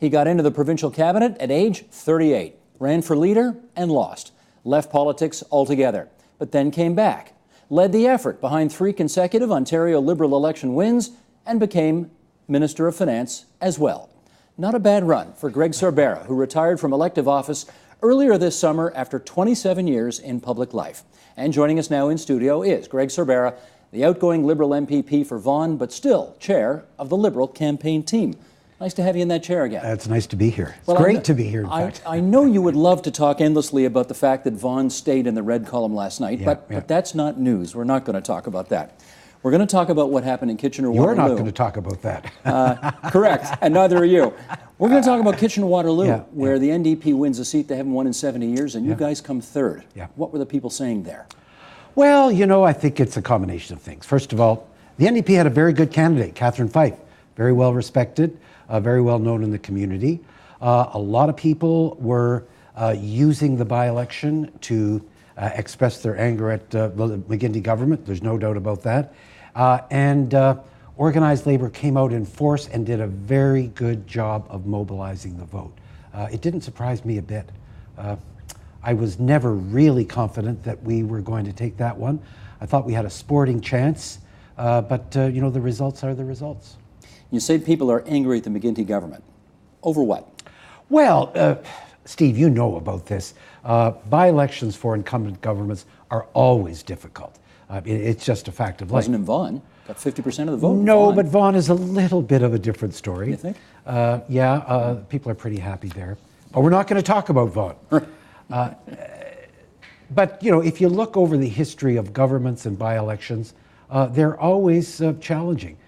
He got into the provincial cabinet at age 38, ran for leader and lost, left politics altogether, but then came back, led the effort behind 3 consecutive Ontario Liberal election wins, and became Minister of Finance as well. Not a bad run for Greg Sorbara, who retired from elective office earlier this summer after 27 years in public life. And joining us now in studio is Greg Sorbara, the outgoing Liberal MPP for Vaughan, but still chair of the Liberal campaign team. Nice to have you in that chair again. It's nice to be here. It's great to be here, in fact. I know you would love to talk endlessly about the fact that Vaughan stayed in the red column last night, but that's not news. We're not going to talk about that. We're going to talk about what happened in Kitchener-Waterloo. You're not going to talk about that. Correct, and neither are you. We're going to talk about Kitchener-Waterloo, where the NDP wins a seat they haven't won in 70 years, and you guys come third. What were the people saying there? Well, you know, I think it's a combination of things. First of all, the NDP had a very good candidate, Catherine Fife, very well respected, very well known in the community. A lot of people were using the by-election to express their anger at the McGuinty government. There's no doubt about that. And organized labor came out in force and did a very good job of mobilizing the vote. It didn't surprise me a bit. I was never really confident that we were going to take that one. I thought we had a sporting chance, but you know, the results are the results. You say people are angry at the McGuinty government. Over what? Well, Steve, you know about this. By-elections for incumbent governments are always difficult. It's just a fact of life. Wasn't in Vaughan. Got 50% of the vote. No, but Vaughan is a little bit of a different story. You think? People are pretty happy there. But we're not going to talk about Vaughan. But, you know, if you look over the history of governments and by-elections, they're always challenging.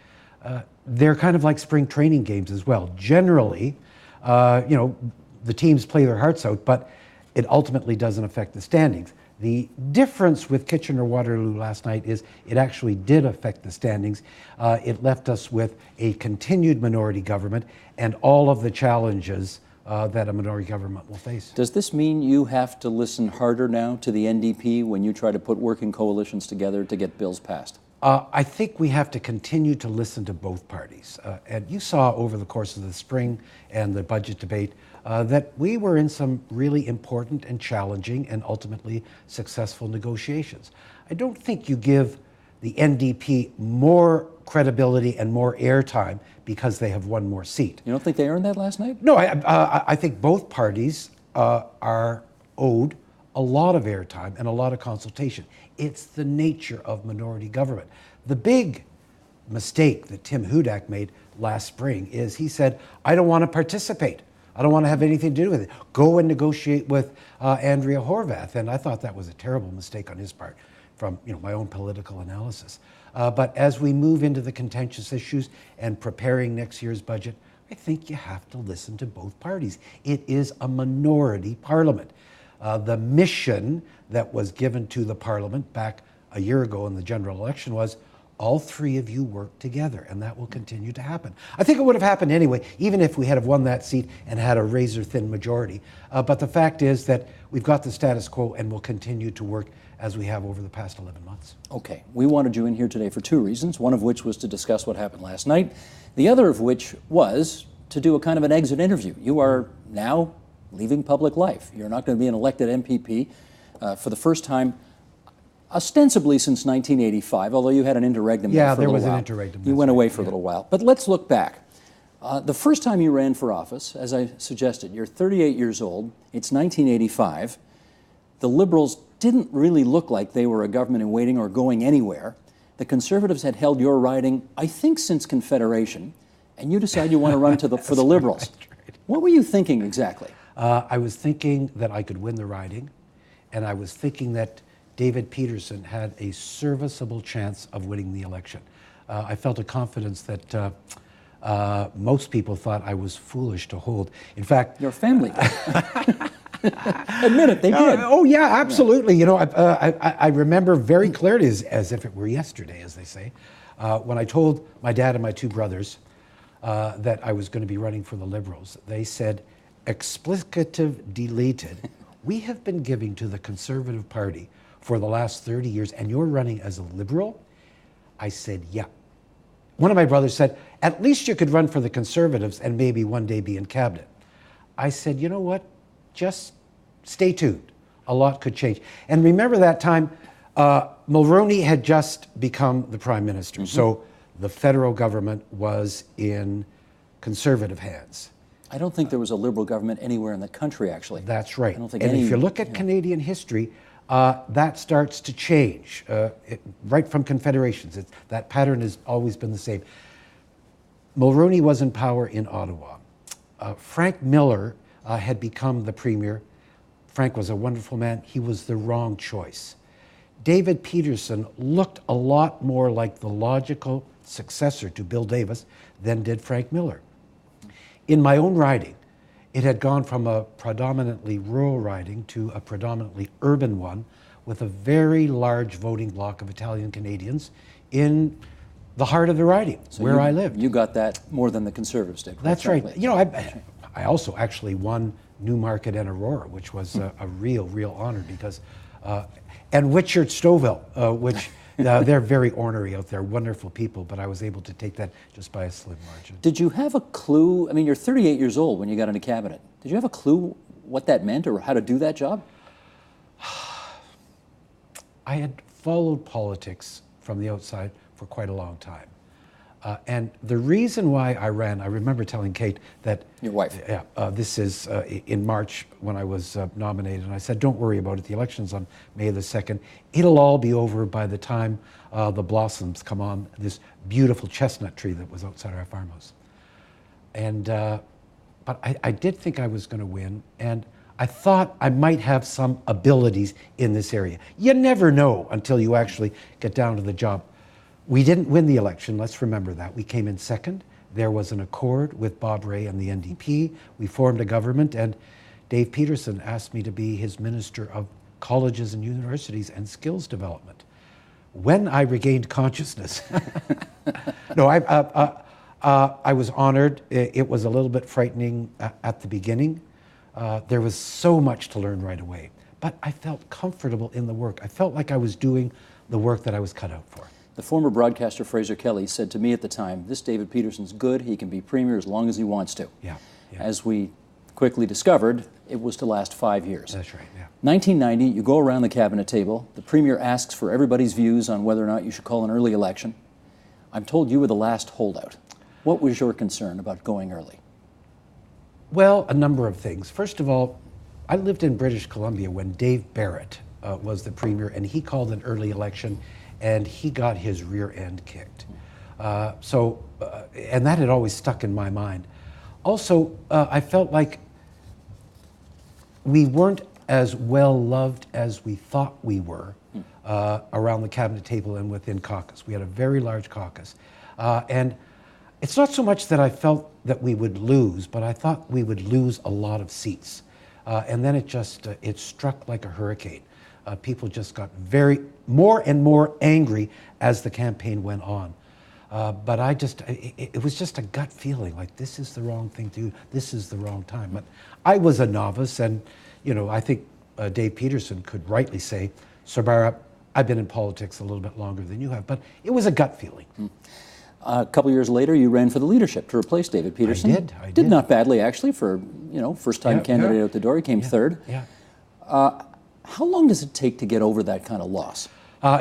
They're kind of like spring training games as well. Generally, you know, the teams play their hearts out, but it ultimately doesn't affect the standings. The difference with Kitchener-Waterloo last night is it actually did affect the standings. It left us with a continued minority government and all of the challenges that a minority government will face. Does this mean you have to listen harder now to the NDP when you try to put working coalitions together to get bills passed? I think we have to continue to listen to both parties. And you saw over the course of the spring and the budget debate that we were in some really important and challenging and ultimately successful negotiations. I don't think you give the NDP more credibility and more airtime because they have one more seat. You don't think they earned that last night? No, I think both parties are owed a lot of airtime and a lot of consultation. It's the nature of minority government. The big mistake that Tim Hudak made last spring is he said, I don't want to participate. I don't want to have anything to do with it. Go and negotiate with Andrea Horwath. And I thought that was a terrible mistake on his part from my own political analysis. But as we move into the contentious issues and preparing next year's budget, I think you have to listen to both parties. It is a minority parliament. The mission that was given to the parliament back a year ago in the general election was all three of you work together, and that will continue to happen. I think it would have happened anyway, even if we had have won that seat and had a razor-thin majority. But the fact is that we've got the status quo and will continue to work as we have over the past 11 months. Okay, we wanted you in here today for 2 reasons, one of which was to discuss what happened last night, the other of which was to do a kind of an exit interview. You are now leaving public life. You're not going to be an elected MPP for the first time ostensibly since 1985, although you had an interregnum there for a little while. Yeah, there was an interregnum. You went away for a little while. But let's look back. The first time you ran for office, as I suggested, you're 38 years old. It's 1985. The Liberals didn't really look like they were a government in waiting or going anywhere. The Conservatives had held your riding, I think, since Confederation, and you decide you want to run for the Liberals. Right. What were you thinking exactly? I was thinking that I could win the riding, and I was thinking that David Peterson had a serviceable chance of winning the election. I felt a confidence that most people thought I was foolish to hold. In fact, your family admit it, they did. Oh yeah, absolutely. You know, I remember very clearly, as if it were yesterday, as they say, when I told my dad and my 2 brothers that I was going to be running for the Liberals. They said, explicative deleted. We have been giving to the Conservative Party for the last 30 years, and you're running as a Liberal? I said, yeah. one of my brothers said, at least you could run for the Conservatives and maybe one day be in cabinet. I said, you know what? Just stay tuned. A lot could change. And remember that time, Mulroney had just become the prime minister. So the federal government was in Conservative hands. I don't think there was a Liberal government anywhere in the country, actually. That's right. I don't think and any, if you look at Canadian history, that starts to change right from confederations. That pattern has always been the same. Mulroney was in power in Ottawa. Frank Miller had become the premier. Frank was a wonderful man. He was the wrong choice. David Peterson looked a lot more like the logical successor to Bill Davis than did Frank Miller. In my own riding, it had gone from a predominantly rural riding to a predominantly urban one with a very large voting bloc of Italian Canadians in the heart of the riding, so where I lived. You got that more than the Conservatives did. That's frankly. Right. You know, I also actually won Newmarket and Aurora, which was a real honor because, and Witchart Stouffville, which they're very ornery out there, wonderful people, but I was able to take that just by a slim margin. Did you have a clue? I mean, you're 38 years old when you got into cabinet. Did you have a clue what that meant or how to do that job? I had followed politics from the outside for quite a long time. And the reason why I ran, I remember telling Kate that... Your wife. Yeah, this is in March when I was nominated, and I said, don't worry about it, the election's on May the 2nd. It'll all be over by the time the blossoms come on this beautiful chestnut tree that was outside our farmhouse. And, but I did think I was gonna win, and I thought I might have some abilities in this area. You never know until you actually get down to the job. We didn't win the election, let's remember that. We came in second. There was an accord with Bob Rae and the NDP. We formed a government, and Dave Peterson asked me to be his Minister of Colleges and Universities and Skills Development. When I regained consciousness, no, I was honored. It was a little bit frightening at the beginning. There was so much to learn right away, but I felt comfortable in the work. I felt like I was doing the work that I was cut out for. The former broadcaster Fraser Kelly said to me at the time, this David Peterson's good, he can be premier as long as he wants to. Yeah. As we quickly discovered, it was to last 5 years. That's right, yeah. 1990, you go around the cabinet table, the premier asks for everybody's views on whether or not you should call an early election. I'm told you were the last holdout. What was your concern about going early? Well, a number of things. First of all, I lived in British Columbia when Dave Barrett was the premier, and he called an early election, and he got his rear end kicked. And that had always stuck in my mind. Also, I felt like we weren't as well loved as we thought we were around the cabinet table and within caucus. We had a very large caucus. And it's not so much that I felt that we would lose, but I thought we would lose a lot of seats. And then it struck like a hurricane. People just got more and more angry as the campaign went on. But it was just a gut feeling, like this is the wrong thing to do, this is the wrong time. But I was a novice, and I think Dave Peterson could rightly say, Sorbara, I've been in politics a little bit longer than you have, but it was a gut feeling. A couple years later, you ran for the leadership to replace David Peterson. I did. Did not badly, actually, for first-time candidate out the door. He came third. Yeah. How long does it take to get over that kind of loss?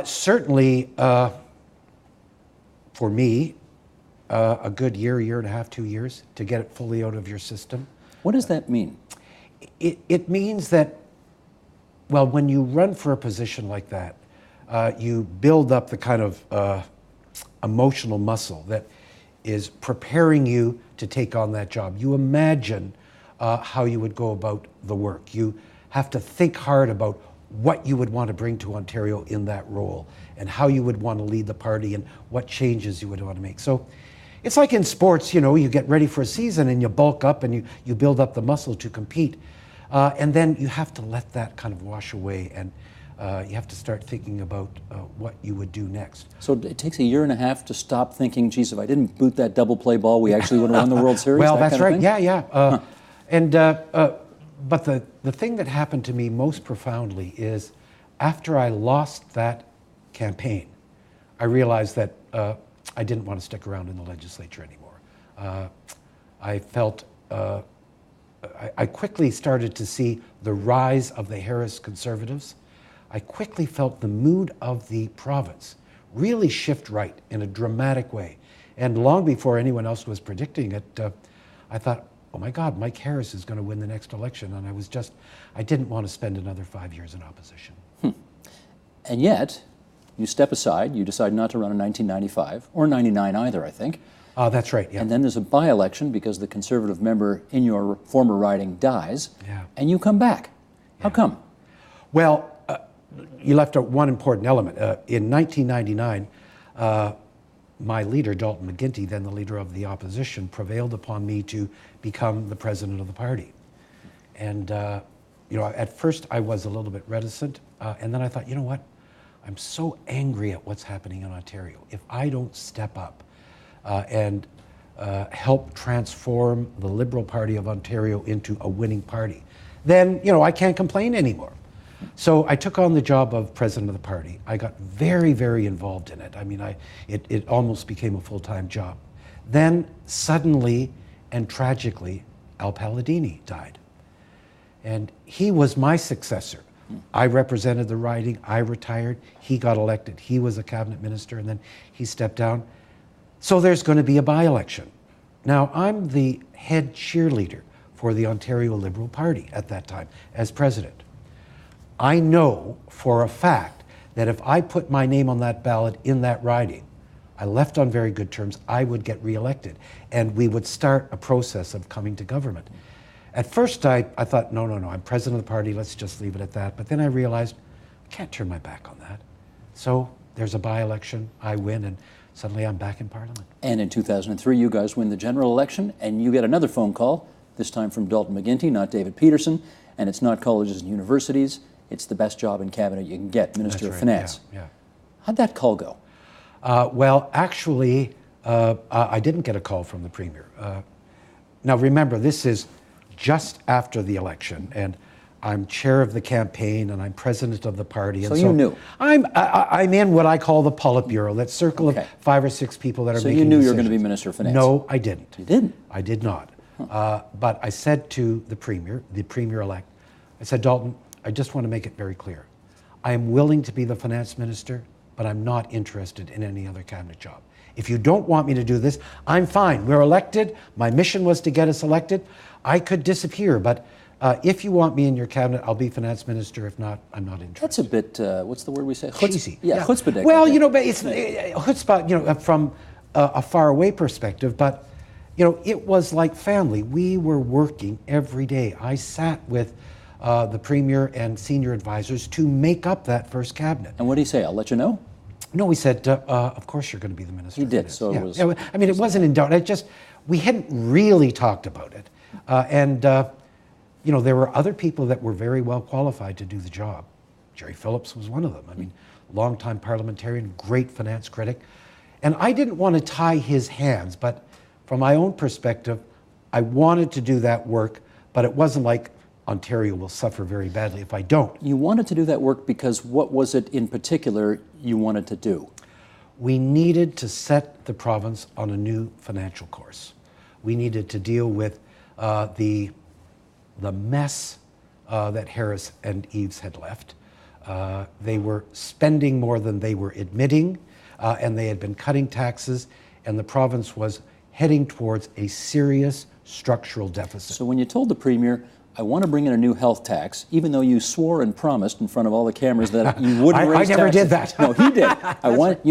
Certainly, for me, a good year and a half, 2 years to get it fully out of your system. What does that mean? It means that, well, when you run for a position like that, you build up the kind of emotional muscle that is preparing you to take on that job. You imagine how you would go about the work. You have to think hard about what you would want to bring to Ontario in that role and how you would want to lead the party and what changes you would want to make. So it's like in sports, you get ready for a season and you bulk up and you build up the muscle to compete. And then you have to let that kind of wash away, and you have to start thinking about what you would do next. So it takes a year and a half to stop thinking, geez, if I didn't boot that double play ball, we actually would have won the World Series? Well, that that's kind of right. thing? Yeah. But the thing that happened to me most profoundly is after I lost that campaign, I realized that I didn't want to stick around in the legislature anymore. I felt I quickly started to see the rise of the Harris Conservatives. I quickly felt the mood of the province really shift right in a dramatic way. And long before anyone else was predicting it, I thought, oh my God, Mike Harris is going to win the next election. And I didn't want to spend another 5 years in opposition. And yet, you step aside, you decide not to run in 1995, or 99 either, I think. That's right, yeah. And then there's a by-election because the Conservative member in your former riding dies, and you come back. How come? Well, you left out one important element. In 1999, my leader, Dalton McGuinty, then the leader of the opposition, prevailed upon me to become the president of the party. And at first I was a little bit reticent, and then I thought, you know what? I'm so angry at what's happening in Ontario. If I don't step up and help transform the Liberal Party of Ontario into a winning party, then I can't complain anymore. So I took on the job of president of the party. I got very, very involved in it. I mean, it almost became a full-time job. Then suddenly and tragically, Al Palladini died. And he was my successor. I represented the riding, I retired, he got elected, he was a cabinet minister, and then he stepped down. So there's going to be a by-election. Now, I'm the head cheerleader for the Ontario Liberal Party at that time as president. I know for a fact that if I put my name on that ballot in that riding, I left on very good terms, I would get reelected, and we would start a process of coming to government. At first, I thought, no, I'm president of the party, let's just leave it at that. But then I realized, I can't turn my back on that. So there's a by-election, I win, and suddenly I'm back in Parliament. And in 2003, you guys win the general election, and you get another phone call, this time from Dalton McGuinty, not David Peterson, and it's not colleges and universities, it's the best job in cabinet you can get, Minister of Finance. Yeah. How'd that call go? Well, actually, I didn't get a call from the Premier. Now remember, this is just after the election, and I'm chair of the campaign, and I'm president of the party. So you knew? I'm in what I call the Politburo, that circle of 5 or 6 people that are making decisions. So you knew you were going to be Minister of Finance? No, I didn't. You didn't? I did not. But I said to the Premier-elect, I said, Dalton, I just want to make it very clear. I am willing to be the finance minister, but I'm not interested in any other cabinet job. If you don't want me to do this, I'm fine. We're elected. My mission was to get us elected. I could disappear, but if you want me in your cabinet, I'll be finance minister. If not, I'm not interested. That's a bit, what's the word we say? Cheesy. Yeah, chutzpah. Well, but it's chutzpah, from a faraway perspective, but, it was like family. We were working every day. I sat with the Premier and senior advisors to make up that first cabinet. And what did he say? I'll let you know? No, he said, of course you're going to be the minister. He did, so it was... I mean, it wasn't in doubt. We hadn't really talked about it. There were other people that were very well qualified to do the job. Jerry Phillips was one of them. I mean, longtime parliamentarian, great finance critic. And I didn't want to tie his hands, but from my own perspective, I wanted to do that work, but it wasn't like Ontario will suffer very badly if I don't. You wanted to do that work because what was it in particular you wanted to do? We needed to set the province on a new financial course. We needed to deal with the mess that Harris and Eves had left. They were spending more than they were admitting, and they had been cutting taxes, and the province was heading towards a serious structural deficit. So when you told the Premier, I want to bring in a new health tax, even though you swore and promised in front of all the cameras that you wouldn't raise taxes. I never did that. No, he did.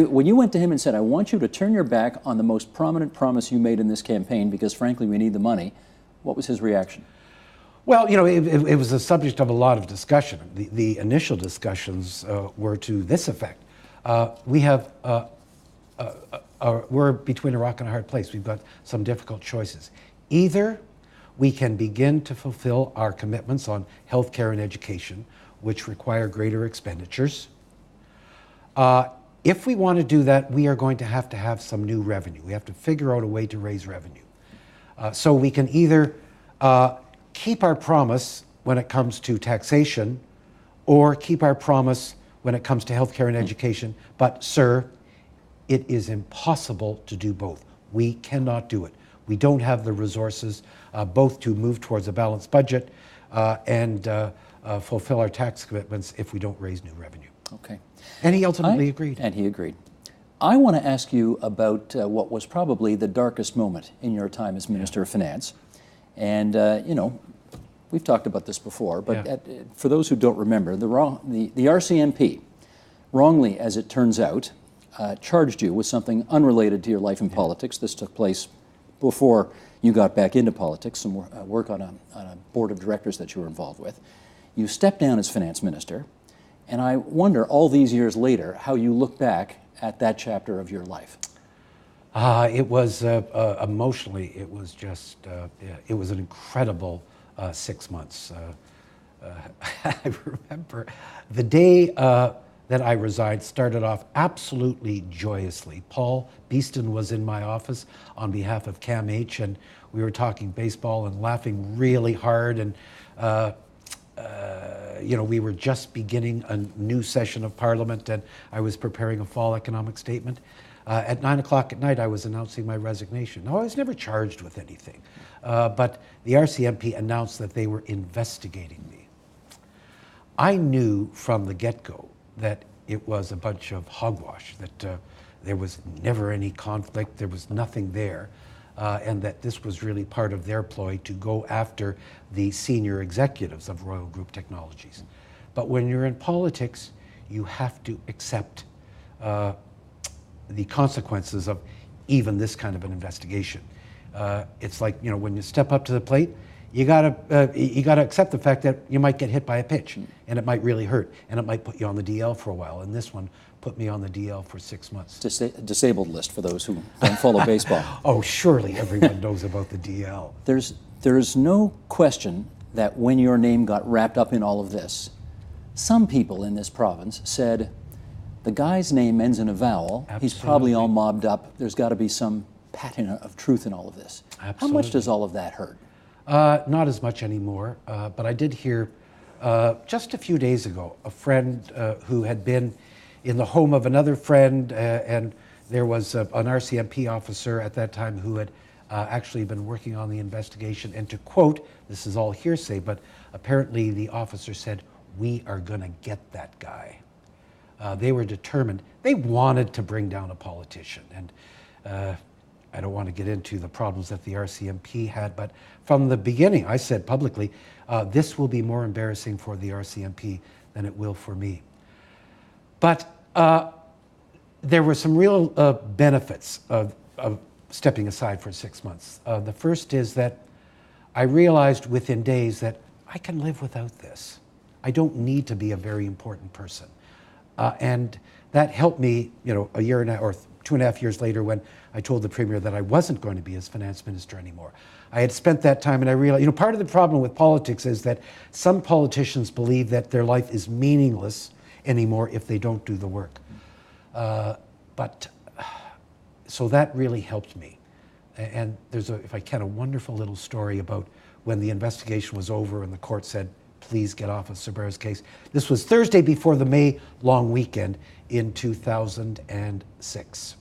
When you went to him and said, I want you to turn your back on the most prominent promise you made in this campaign because, frankly, we need the money, what was his reaction? Well, it was a subject of a lot of discussion. The initial discussions were to this effect. We're between a rock and a hard place. We've got some difficult choices. Either we can begin to fulfill our commitments on healthcare and education, which require greater expenditures. If we want to do that, we are going to have some new revenue. We have to figure out a way to raise revenue. So we can either keep our promise when it comes to taxation, or keep our promise when it comes to healthcare and education. But, sir, It is impossible to do both. We cannot do it. We don't have the resources both to move towards a balanced budget and fulfill our tax commitments if we don't raise new revenue. Okay. And he ultimately agreed. And he agreed. I want to ask you about what was probably the darkest moment in your time as Minister of Finance. And, you know, we've talked about this before, but for those who don't remember, the RCMP, wrongly as it turns out, charged you with something unrelated to your life in politics. This took place before you got back into politics, some work on a board of directors that you were involved with. You stepped down as finance minister, and I wonder, all these years later, how you look back at that chapter of your life. It was emotionally, it was just, it was an incredible 6 months. I remember the day that I resigned started off absolutely joyously. Paul Beeston was in my office on behalf of CAMH, and we were talking baseball and laughing really hard, and you know, we were just beginning a new session of Parliament, and I was preparing a fall economic statement. At 9 o'clock at night, I was announcing my resignation. Now, I was never charged with anything, but the RCMP announced that they were investigating me. I knew from the get-go that it was a bunch of hogwash, that there was never any conflict, there was nothing there, and that this was really part of their ploy to go after the senior executives of Royal Group Technologies. But when you're in politics, you have to accept the consequences of even this kind of an investigation. It's like, you know, when you step up to the plate, you gotta accept the fact that you might get hit by a pitch, and it might really hurt, and it might put you on the DL for a while. And this one put me on the DL for 6 months. Disabled list for those who don't follow baseball. Oh, surely everyone knows about the DL. There's no question that when your name got wrapped up in all of this, some people in this province said, the guy's name ends in a vowel. Absolutely. He's probably all mobbed up. There's got to be some patina of truth in all of this. Absolutely. How much does all of that hurt? Not as much anymore, but I did hear just a few days ago a friend who had been in the home of another friend, and there was an RCMP officer at that time who had actually been working on the investigation. And to quote, this is all hearsay, but apparently the officer said, "We are going to get that guy." They were determined. They wanted to bring down a politician. And I don't want to get into the problems that the RCMP had, but from the beginning, I said publicly, this will be more embarrassing for the RCMP than it will for me. But there were some real benefits of stepping aside for 6 months. The first is that I realized within days that I can live without this. I don't need to be a very important person. And that helped me, you know, a year and a half or 2.5 years later when I told the Premier that I wasn't going to be his finance minister anymore. I had spent that time and I realized, you know, part of the problem with politics is that some politicians believe that their life is meaningless anymore if they don't do the work. So that really helped me. And there's if I can, a wonderful little story about when the investigation was over and the court said, please get off of Sorbara's case. This was Thursday before the May long weekend in 2006.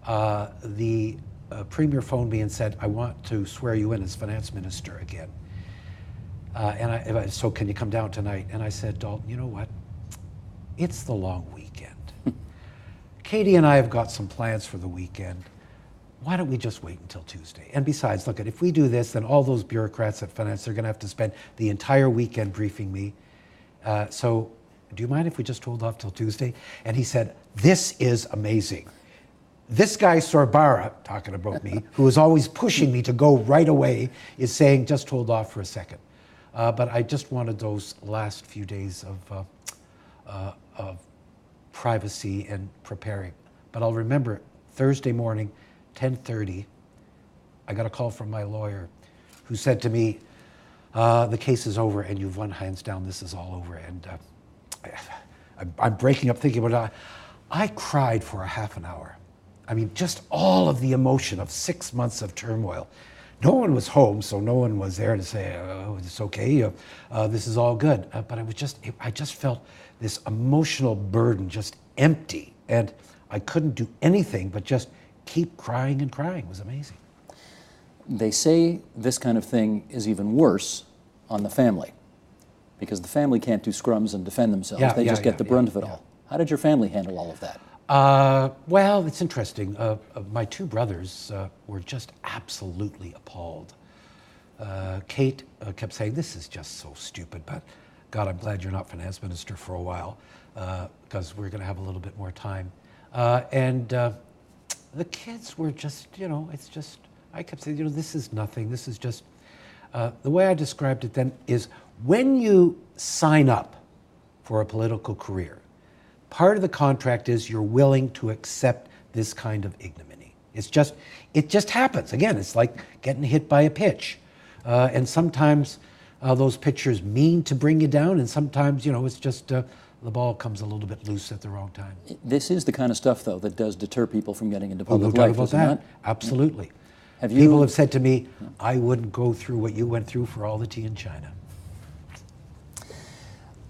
The Premier phoned me and said, I want to swear you in as finance minister again. So can you come down tonight? And I said, Dalton, you know what? It's the long weekend. Katie and I have got some plans for the weekend. Why don't we just wait until Tuesday? And besides, look, if we do this, then all those bureaucrats at finance, they're going to have to spend the entire weekend briefing me. So do you mind if we just hold off till Tuesday? And he said, this is amazing. This guy Sorbara, talking about me, who is always pushing me to go right away, is saying, just hold off for a second. But I just wanted those last few days of privacy and preparing. But I'll remember Thursday morning, 10:30, I got a call from my lawyer who said to me, the case is over and you've won hands down, this is all over. And I'm breaking up thinking about it. I cried for a half an hour. I mean, just all of the emotion of 6 months of turmoil. No one was home, so no one was there to say, oh, it's okay, this is all good. But I just felt this emotional burden, just empty. And I couldn't do anything but just keep crying and crying. It was amazing. They say this kind of thing is even worse on the family, because the family can't do scrums and defend themselves. They just get the brunt of it all. How did your family handle all of that? Well, it's interesting. My two brothers were just absolutely appalled. Kate kept saying, "This is just so stupid, but God, I'm glad you're not finance minister for a while, because we're going to have a little bit more time." And the kids were just, it's just, I kept saying, this is nothing. This is just, the way I described it then is, when you sign up for a political career, part of the contract is you're willing to accept this kind of ignominy. It just happens. Again, it's like getting hit by a pitch. And sometimes those pitchers mean to bring you down, and sometimes, it's just the ball comes a little bit loose at the wrong time. This is the kind of stuff, though, that does deter people from getting into public no life, doubt about is it that. not? Absolutely. Have you... People have said to me, I wouldn't go through what you went through for all the tea in China.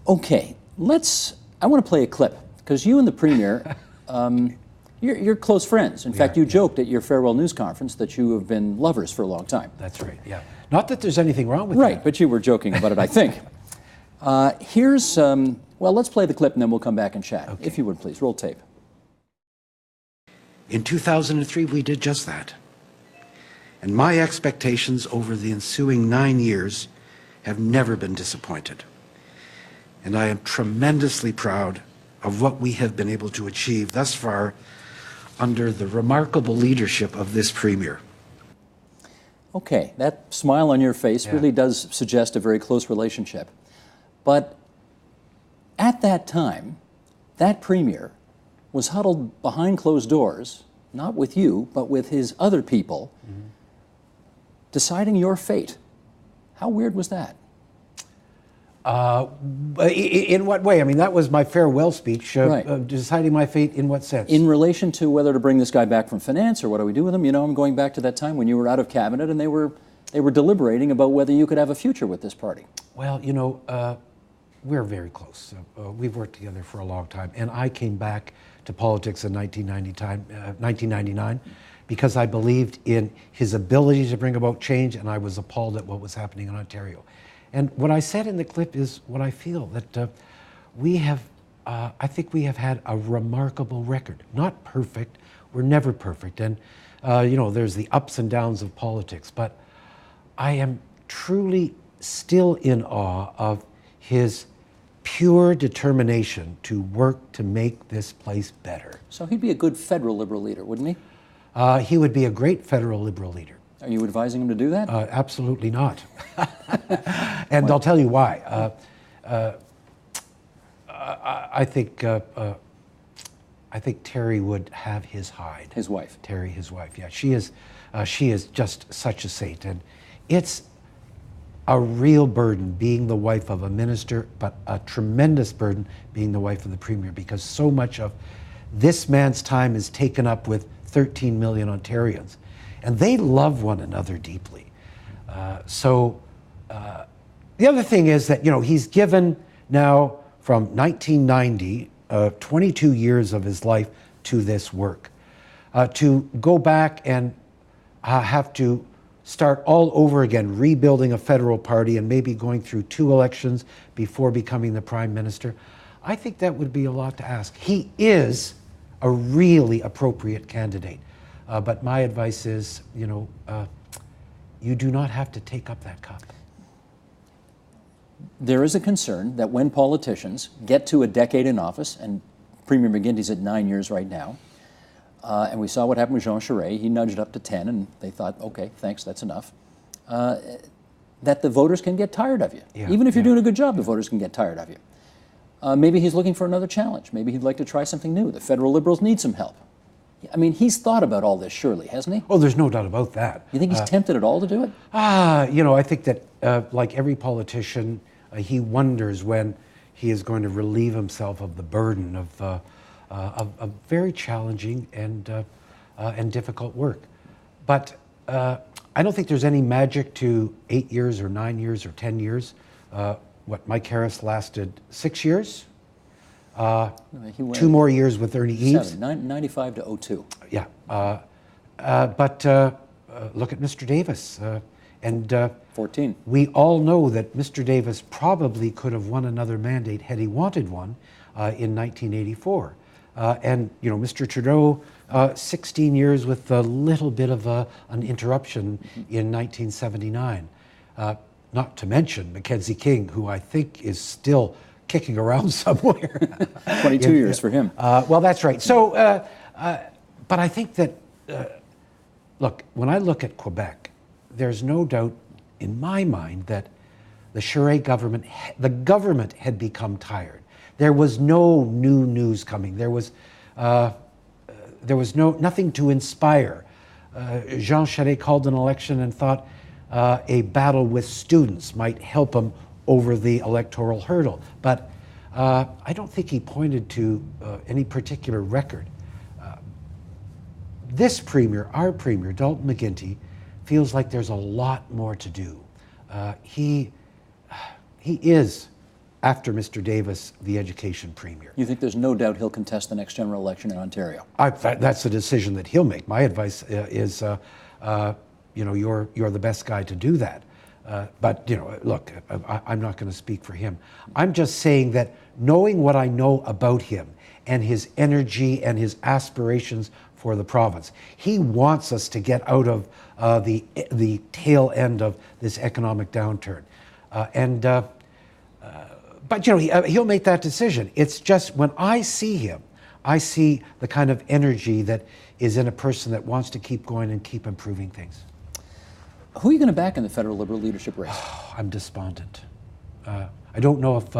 Okay, I want to play a clip, because you and the Premier, you're close friends. In fact, you joked at your farewell news conference that you have been lovers for a long time. That's right, yeah. Not that there's anything wrong with that. Right, but you were joking about it, I think. Let's play the clip and then we'll come back and chat. Okay. If you would, please, roll tape. In 2003, we did just that. And my expectations over the ensuing 9 years have never been disappointed. And I am tremendously proud of what we have been able to achieve thus far under the remarkable leadership of this Premier. Okay, that smile on your face really does suggest a very close relationship. But at that time, that Premier was huddled behind closed doors, not with you, but with his other people, deciding your fate. How weird was that? In what way? I mean, that was my farewell speech. Right. Deciding my fate in what sense? In relation to whether to bring this guy back from finance or what do we do with him? I'm going back to that time when you were out of cabinet and they were deliberating about whether you could have a future with this party. Well, we're very close. We've worked together for a long time, and I came back to politics in 1999 because I believed in his ability to bring about change, and I was appalled at what was happening in Ontario. And what I said in the clip is what I feel, that I think we have had a remarkable record. Not perfect, we're never perfect, and there's the ups and downs of politics, but I am truly still in awe of his pure determination to work to make this place better. So he'd be a good federal Liberal leader, wouldn't he? He would be a great federal Liberal leader. Are you advising him to do that? Absolutely not. And I'll tell you why. I think Terry would have his hide. His wife. Terry, his wife. Yeah, she is just such a saint, and it's a real burden being the wife of a minister, but a tremendous burden being the wife of the Premier, because so much of this man's time is taken up with 13 million Ontarians. And they love one another deeply. The other thing is that, he's given now from 1990, 22 years of his life to this work. To go back and have to start all over again, rebuilding a federal party and maybe going through 2 elections before becoming the Prime Minister, I think that would be a lot to ask. He is a really appropriate candidate. But my advice is, you do not have to take up that cup. There is a concern that when politicians get to a decade in office, and Premier McGuinty's at 9 years right now, and we saw what happened with Jean Charest, he nudged up to 10, and they thought, okay, thanks, that's enough, that the voters can get tired of you. Yeah, even if you're doing a good job, the voters can get tired of you. Maybe he's looking for another challenge. Maybe he'd like to try something new. The federal Liberals need some help. I mean, he's thought about all this, surely, hasn't he? Oh, there's no doubt about that. You think he's tempted at all to do it? I think that, like every politician, he wonders when he is going to relieve himself of the burden of very challenging and difficult work. But I don't think there's any magic to 8 years or 9 years or 10 years. Mike Harris lasted 6 years. He went 2 more years with Ernie Eves. 95 to 02. Yeah. But look at Mr. Davis. And 14. we all know that Mr. Davis probably could have won another mandate had he wanted one in 1984. And, you know, Mr. Trudeau, 16 years with a little bit of an interruption in 1979. Not to mention Mackenzie King, who I think is still kicking around somewhere. 22 years for him. Well, that's right. So, but I think that, look, when I look at Quebec, there's no doubt in my mind that the Charest government, the government had become tired. There was no new news coming. There was nothing to inspire. Jean Charest called an election and thought a battle with students might help him over the electoral hurdle. But I don't think he pointed to any particular record. This premier, our premier, Dalton McGuinty, feels like there's a lot more to do. He is, after Mr. Davis, the education premier. You think there's no doubt he'll contest the next general election in Ontario? That's a decision that he'll make. My advice is, you know, you're the best guy to do that. But, you know, look, I'm not going to speak for him. I'm just saying that knowing what I know about him and his energy and his aspirations for the province, he wants us to get out of the tail end of this economic downturn. But, you know, he'll make that decision. It's just when I see him, I see the kind of energy that is in a person that wants to keep going and keep improving things. Who are you going to back in the federal Liberal leadership race? I'm despondent. I don't know if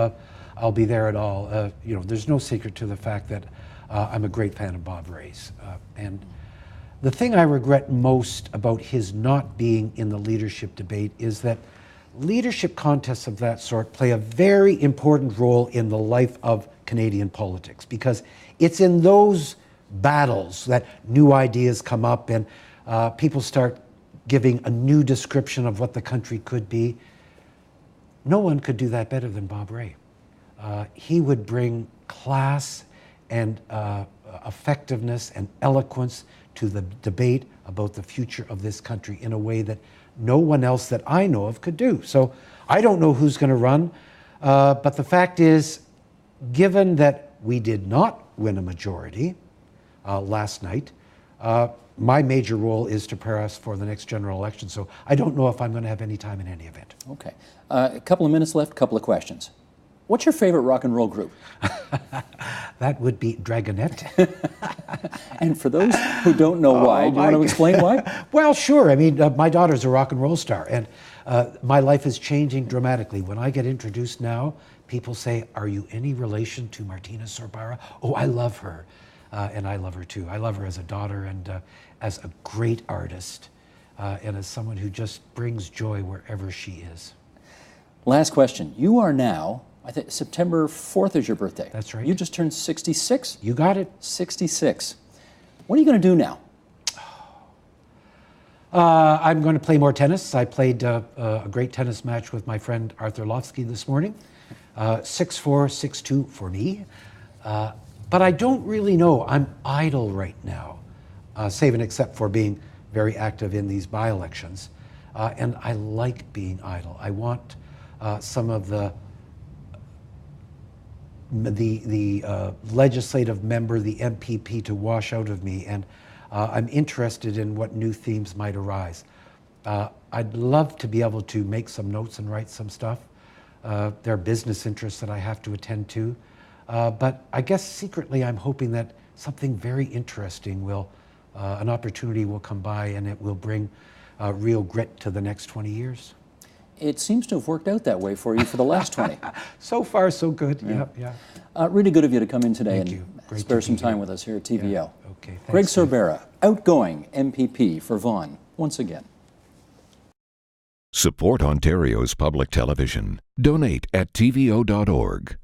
I'll be there at all. You know, there's no secret to the fact that I'm a great fan of Bob Rae's. And the thing I regret most about his not being in the leadership debate is that leadership contests of that sort play a very important role in the life of Canadian politics, because it's in those battles that new ideas come up and people start giving a new description of what the country could be. No one could do that better than Bob Rae. He would bring class and effectiveness and eloquence to the debate about the future of this country in a way that no one else that I know of could do. So I don't know who's going to run, but the fact is, given that we did not win a majority last night, my major role is to prepare us for the next general election. So I don't know if I'm going to have any time in any event. Okay. A couple of minutes left, couple of questions. What's your favorite rock and roll group? That would be Dragonette. And for those who don't know why, do you want to explain why? Well, sure. I mean, my daughter's a rock and roll star, and my life is changing dramatically. When I get introduced now, people say, "Are you any relation to Martina Sorbara?" Oh, I love her, and I love her too. I love her as a daughter and as a great artist, and as someone who just brings joy wherever she is. Last question. You are now, I think September 4th is your birthday. That's right. You just turned 66? You got it. 66. What are you going to do now? I'm going to play more tennis. I played a great tennis match with my friend Arthur Lofsky this morning. 6-4, 6-2 for me. But I don't really know. I'm idle right now, save and except for being very active in these by-elections. And I like being idle. I want some of the legislative member, the MPP, to wash out of me, and I'm interested in what new themes might arise. I'd love to be able to make some notes and write some stuff. There are business interests that I have to attend to, but I guess secretly I'm hoping that something very interesting will, an opportunity will come by and it will bring real grit to the next 20 years. It seems to have worked out that way for you for the last 20. So far, so good. Yeah. Really good of you to come in today Thank you. and Great spare to some be time here. with us here at TVO. Yeah. Okay. Thanks, Greg Steve. Sorbara, outgoing MPP for Vaughan, once again. Support Ontario's public television. Donate at tvo.org.